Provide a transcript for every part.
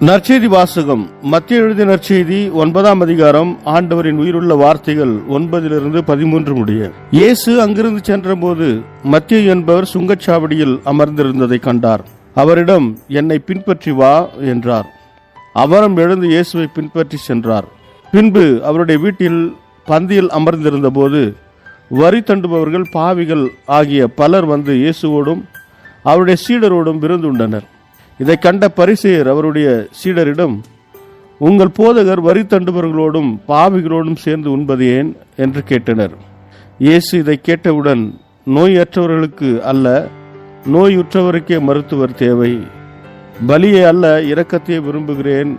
நற்செய்தி வாசகம். மத்திய எழுதிய நற்செய்தி 9ஆம் அதிகாரம். ஆண்டவரின் உயிருள்ள வார்த்தைகள் 9-13 முடிய. இயேசு அங்கிருந்து சென்றபோது மத்தேயு என்பவர் சுங்கச்சாவடியில் அமர்ந்திருந்ததை கண்டார். அவரிடம், என்னை பின்பற்றி வா என்றார். அவரும் எழுந்து இயேசுவை பின்பற்றி சென்றார். பின்பு அவருடைய வீட்டில் பந்தியில் அமர்ந்திருந்த போது வரி தண்டுபவர்கள், பாவிகள் ஆகிய பலர் வந்து இயேசுவோடும் அவருடைய சீடரோடும் விருந்துண்டனர். இதை கண்ட பரிசேயர் அவருடைய சீடரிடம், உங்கள் போதகர் வரி தண்டுபவர்களோடும் பாவிகளோடும் சேர்ந்து உண்பது ஏன் என்று கேட்டனர். இயேசு இதை கேட்டவுடன், நோயற்றவர்களுக்கு அல்ல, நோயுற்றவருக்கே மருத்துவர் தேவை, பலியை அல்ல இரக்கத்தையே விரும்புகிறேன்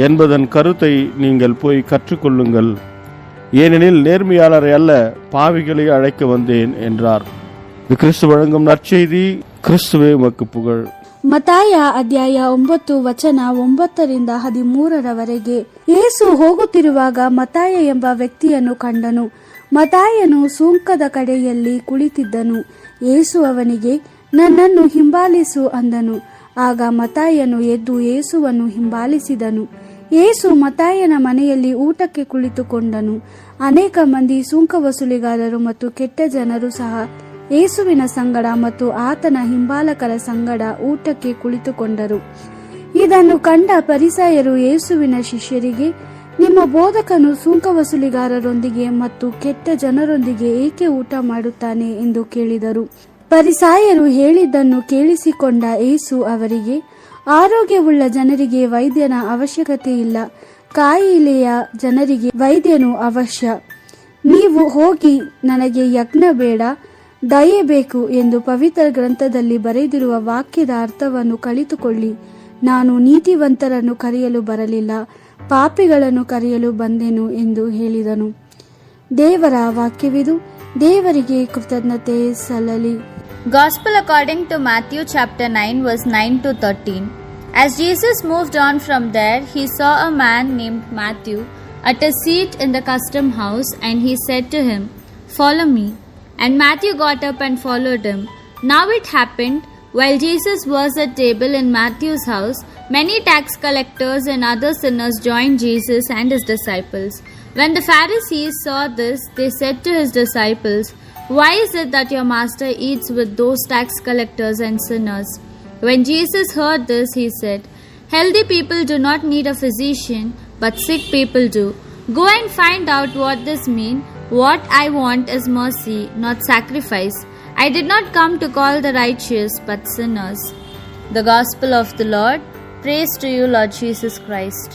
என்பதன் கருத்தை நீங்கள் போய் கற்றுக்கொள்ளுங்கள். ஏனெனில் நேர்மையாளரை அல்ல, பாவிகளை அழைக்க வந்தேன் என்றார். இது கிறிஸ்து வழங்கும் நற்செய்தி. கிறிஸ்துவே உமக்கு புகழ். ಮತ್ತಾಯ ಅಧ್ಯಾಯ 9 ವಚನ 9-13 ಯೇಸು ಹೋಗುತ್ತಿರುವಾಗ ಮತ್ತಾಯ ಎಂಬ ವ್ಯಕ್ತಿಯನ್ನು ಕಂಡನು. ಮತ್ತಾಯನು ಸುಂಕದ ಕಡೆಯಲ್ಲಿ ಕುಳಿತಿದ್ದನು. ಯೇಸು ಅವನಿಗೆ, ನನ್ನನ್ನು ಹಿಂಬಾಲಿಸು ಅಂದನು. ಆಗ ಮತ್ತಾಯನು ಎದ್ದು ಯೇಸುವನ್ನು ಹಿಂಬಾಲಿಸಿದನು. ಯೇಸು ಮತ್ತಾಯನ ಮನೆಯಲ್ಲಿ ಊಟಕ್ಕೆ ಕುಳಿತುಕೊಂಡನು. ಅನೇಕ ಮಂದಿ ಸುಂಕ ವಸೂಲಿಗಾರರು ಮತ್ತು ಕೆಟ್ಟ ಜನರು ಸಹ ಯೇಸುವಿನ ಸಂಗಡ ಮತ್ತು ಆತನ ಹಿಂಬಾಲಕರ ಸಂಗಡ ಊಟಕ್ಕೆ ಕುಳಿತುಕೊಂಡರು. ಇದನ್ನು ಕಂಡ ಫರಿಸಾಯರು ಯೇಸುವಿನ ಶಿಷ್ಯರಿಗೆ, ನಿಮ್ಮ ಬೋಧಕನು ಸುಂಕ ವಸೂಲಿಗಾರರೊಂದಿಗೆ ಮತ್ತು ಕೆಟ್ಟ ಜನರೊಂದಿಗೆ ಏಕೆ ಊಟ ಮಾಡುತ್ತಾನೆ ಎಂದು ಕೇಳಿದರು. ಫರಿಸಾಯರು ಹೇಳಿದ್ದನ್ನು ಕೇಳಿಸಿಕೊಂಡ ಯೇಸು ಅವರಿಗೆ, ಆರೋಗ್ಯವುಳ್ಳ ಜನರಿಗೆ ವೈದ್ಯನ ಅವಶ್ಯಕತೆ ಇಲ್ಲ, ಕಾಯಿಲೆಯ ಜನರಿಗೆ ವೈದ್ಯನು ಅವಶ್ಯ. ನೀವು ಹೋಗಿ, ನನಗೆ ಯಜ್ಞ ಬೇಡ, ದಯೆ ಬೇಕು ಎಂದು ಪವಿತ್ರ ಗ್ರಂಥದಲ್ಲಿ ಬರೆದಿರುವ ವಾಕ್ಯದ ಅರ್ಥವನ್ನು ಕಲಿತುಕೊಳ್ಳಿ. ನಾನು ನೀತಿವಂತರನ್ನು ಕರೆಯಲು ಬರಲಿಲ್ಲ, ಪಾಪಿಗಳನ್ನು ಕರೆಯಲು ಬಂದೆನು ಎಂದು ಹೇಳಿದನು. ದೇವರ ವಾಕ್ಯವಿದು. ದೇವರಿಗೆ ಕೃತಜ್ಞತೆ ಸಲ್ಲಲಿ. Gospel according to Matthew chapter 9 verse 9-13. As Jesus moved on from there, he saw a man named Matthew at a seat in the custom house, and he said to him, "Follow me." And Matthew got up and followed him. Now it happened, while Jesus was at table in Matthew's house, many tax collectors and other sinners joined Jesus and his disciples. When the Pharisees saw this, they said to his disciples, "Why is it that your master eats with those tax collectors and sinners?" When Jesus heard this, he said, "Healthy people do not need a physician, but sick people do. Go and find out what this means. What I want is mercy, not sacrifice. I did not come to call the righteous, but sinners." The Gospel of the Lord. Praise to you, Lord Jesus Christ.